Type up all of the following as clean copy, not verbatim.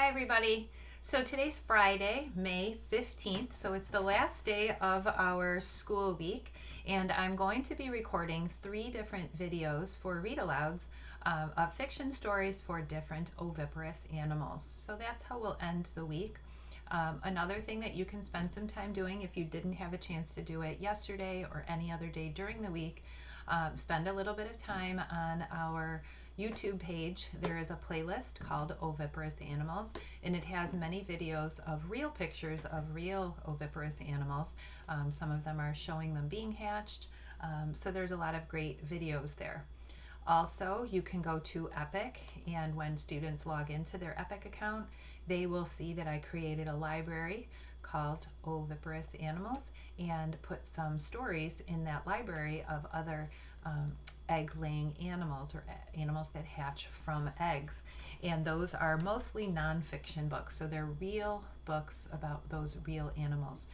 Hi everybody. So today's Friday, May 15th, so it's the last day of our school week, and I'm going to be recording 3 different videos for read-alouds of fiction stories for different oviparous animals. So that's how we'll end the week. Another thing that you can spend some time doing if you didn't have a chance to do it yesterday or any other day during the week, spend a little bit of time on our YouTube page. There is a playlist called Oviparous Animals, and it has many videos of real pictures of real oviparous animals. Some of them are showing them being hatched, so there's a lot of great videos there. Also, you can go to Epic, and when students log into their Epic account, they will see that I created a library called Oviparous Animals and put some stories in that library of other egg-laying animals or animals that hatch from eggs. And those are mostly non-fiction books, so they're real books about those real animals.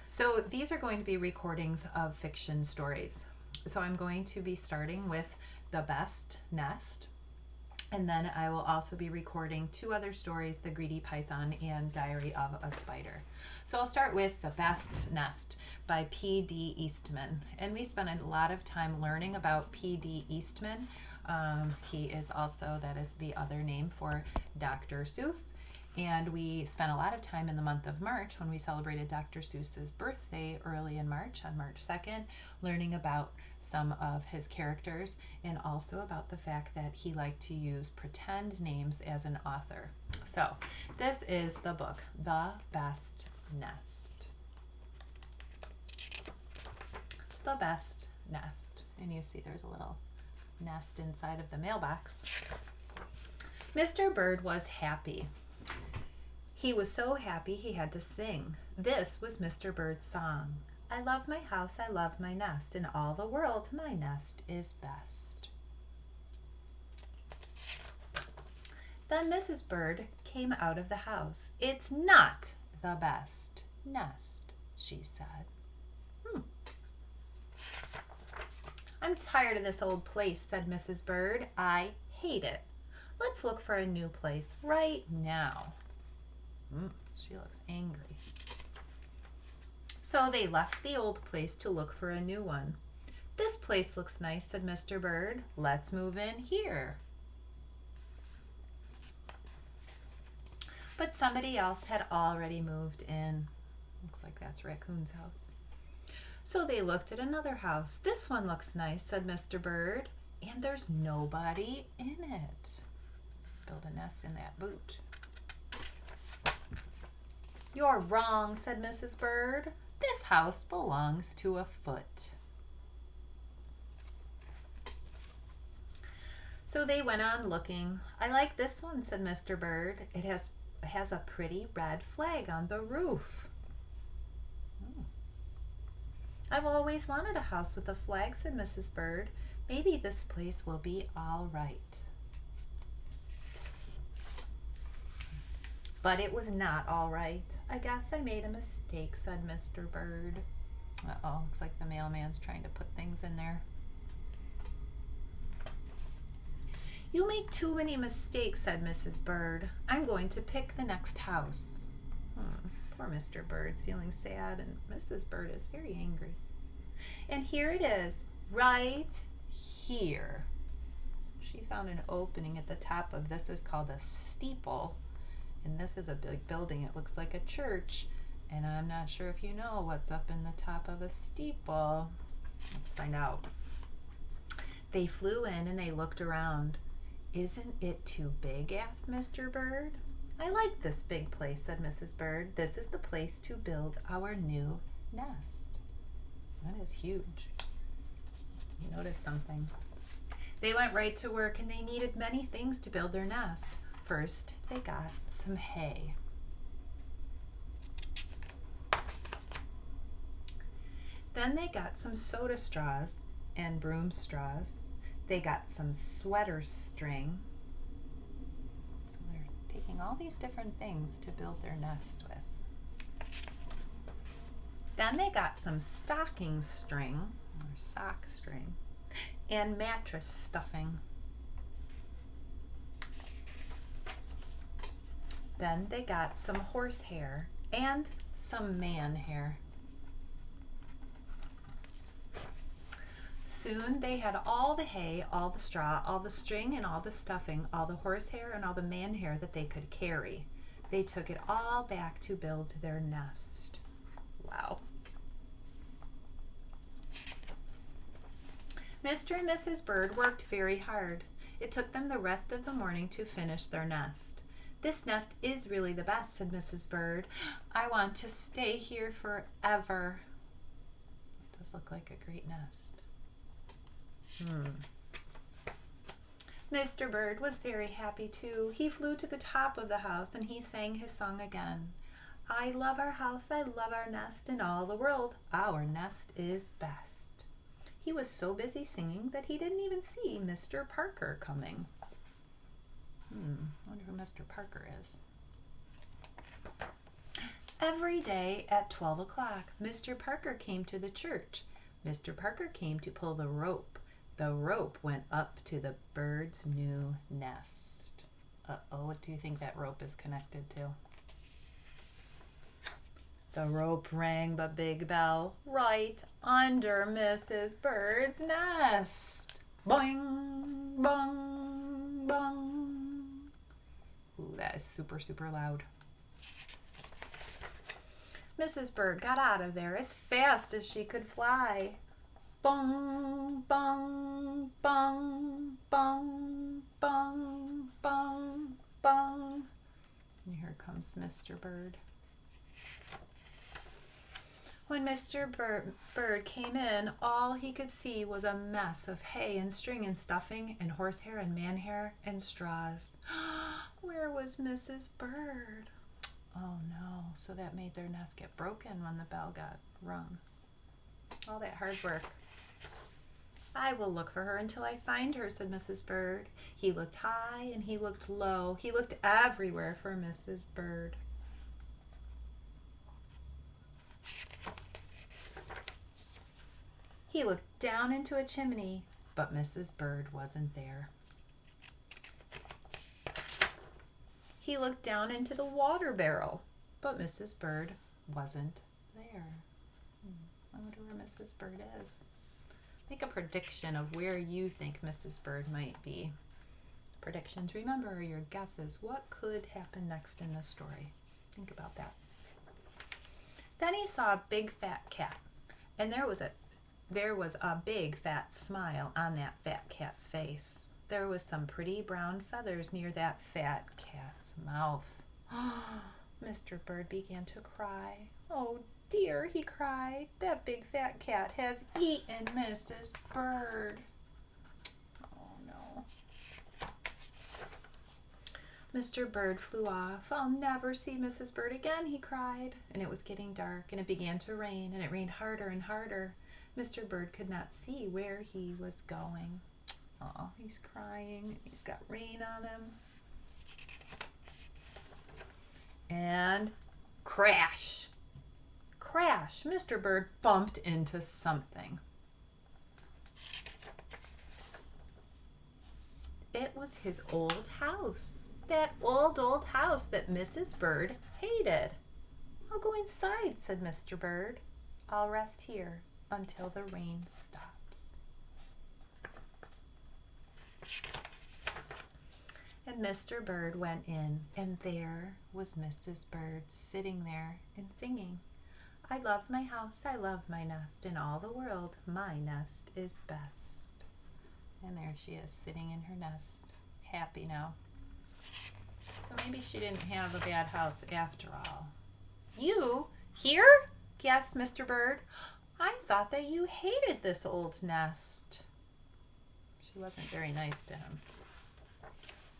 So these are going to be recordings of fiction stories. So I'm going to be starting with The Best Nest, and then I will also be recording 2 other stories, The Greedy Python and Diary of a Spider. So I'll start with The Best Nest by P.D. Eastman. And we spent a lot of time learning about P.D. Eastman. He is also, that is the other name for Dr. Seuss. And we spent a lot of time in the month of March when we celebrated Dr. Seuss's birthday early in March, on March 2nd, learning about some of his characters and also about the fact that he liked to use pretend names as an author. So this is the book, The Best Nest. The Best Nest. And you see there's a little nest inside of the mailbox. Mr. Bird was happy. He was so happy he had to sing. This was Mr. Bird's song. I love my house, I love my nest. In all the world, my nest is best. Then Mrs. Bird came out of the house. It's not the best nest, she said. I'm tired of this old place, said Mrs. Bird. I hate it. Let's look for a new place right now. She looks angry. So they left the old place to look for a new one. This place looks nice, said Mr. Bird. Let's move in here. But somebody else had already moved in. Looks like that's Raccoon's house. So they looked at another house. This one looks nice, said Mr. Bird. And there's nobody in it. Build a nest in that boot. You're wrong, said Mrs. Bird. This house belongs to a foot. So they went on looking. I like this one, said Mr. Bird. It has a pretty red flag on the roof. I've always wanted a house with a flag, said Mrs. Bird. Maybe this place will be all right. But it was not all right. I guess I made a mistake, said Mr. Bird. Uh-oh, looks like the mailman's trying to put things in there. You make too many mistakes, said Mrs. Bird. I'm going to pick the next house. Poor Mr. Bird's feeling sad, and Mrs. Bird is very angry. And here it is, right here. She found an opening at the top of this is called a steeple. And this is a big building. It looks like a church. And I'm not sure if you know what's up in the top of a steeple. Let's find out. They flew in and they looked around. Isn't it too big? Asked Mr. Bird. I like this big place, said Mrs. Bird. This is the place to build our new nest. That is huge. You noticed something. They went right to work and they needed many things to build their nest. First, they got some hay. Then they got some soda straws and broom straws. They got some sweater string. So they're taking all these different things to build their nest with. Then they got some stocking string, or sock string, and mattress stuffing. Then they got some horsehair and some man hair. Soon they had all the hay, all the straw, all the string and all the stuffing, all the horsehair and all the man hair that they could carry. They took it all back to build their nest. Wow. Mr. and Mrs. Bird worked very hard. It took them the rest of the morning to finish their nest. "This nest is really the best," said Mrs. Bird. "I want to stay here forever." It does look like a great nest. Mr. Bird was very happy too. He flew to the top of the house and he sang his song again. "I love our house, I love our nest, in all the world our nest is best." He was so busy singing that he didn't even see Mr. Parker coming. I wonder who Mr. Parker is. Every day at 12 o'clock, Mr. Parker came to the church. Mr. Parker came to pull the rope. The rope went up to the bird's new nest. What do you think that rope is connected to? The rope rang the big bell right under Mrs. Bird's nest. Boing, bong, bong. Ooh, that is super, super loud. Mrs. Bird got out of there as fast as she could fly. Bong, bong, bong, bong, bong, bong, bong. And here comes Mr. Bird. When Mr. Bird came in, all he could see was a mess of hay and string and stuffing and horsehair and man hair and straws. Where was Mrs. Bird? Oh no, so that made their nest get broken when the bell got rung. All that hard work. "I will look for her until I find her," said Mrs. Bird. He looked high and he looked low. He looked everywhere for Mrs. Bird. He looked down into a chimney, but Mrs. Bird wasn't there. He looked down into the water barrel, but Mrs. Bird wasn't there. I wonder where Mrs. Bird is. Make a prediction of where you think Mrs. Bird might be. Predictions, remember, are your guesses. What could happen next in this story? Think about that. Then he saw a big fat cat, and there was a big fat smile on that fat cat's face. There was some pretty brown feathers near that fat cat's mouth. Mr. Bird began to cry. "Oh dear," he cried, "that big fat cat has eaten Mrs. Bird." Oh no. Mr. Bird flew off. "I'll never see Mrs. Bird again," he cried. And it was getting dark and it began to rain, and it rained harder and harder. Mr. Bird could not see where he was going. Oh, he's crying. He's got rain on him. And crash! Crash! Mr. Bird bumped into something. It was his old house. That old house that Mrs. Bird hated. "I'll go inside," said Mr. Bird. "I'll rest here until the rain stops." And Mr. Bird went in, and there was Mrs. Bird sitting there and singing. "I love my house, I love my nest, in all the world my nest is best." And there she is, sitting in her nest, happy now. So maybe she didn't have a bad house after all. "You here?" gasped Mr. Bird. "I thought that you hated this old nest." She wasn't very nice to him.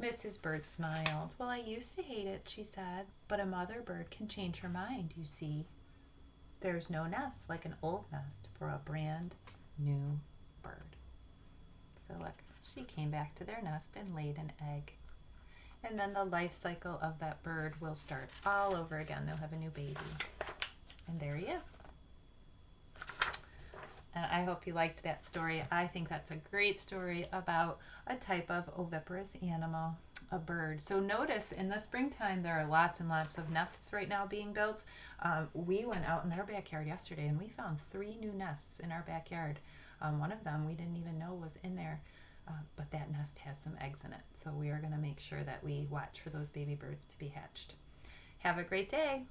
Mrs. Bird smiled. "Well, I used to hate it," she said, "but a mother bird can change her mind, you see. There's no nest like an old nest for a brand new bird." So look, she came back to their nest and laid an egg. And then the life cycle of that bird will start all over again. They'll have a new baby. And there he is. And I hope you liked that story. I think that's a great story about a type of oviparous animal. a bird. So notice in the springtime there are lots and lots of nests right now being built. We went out in our backyard yesterday and we found 3 new nests in our backyard. One of them we didn't even know was in there, but that nest has some eggs in it. So we are going to make sure that we watch for those baby birds to be hatched. Have a great day.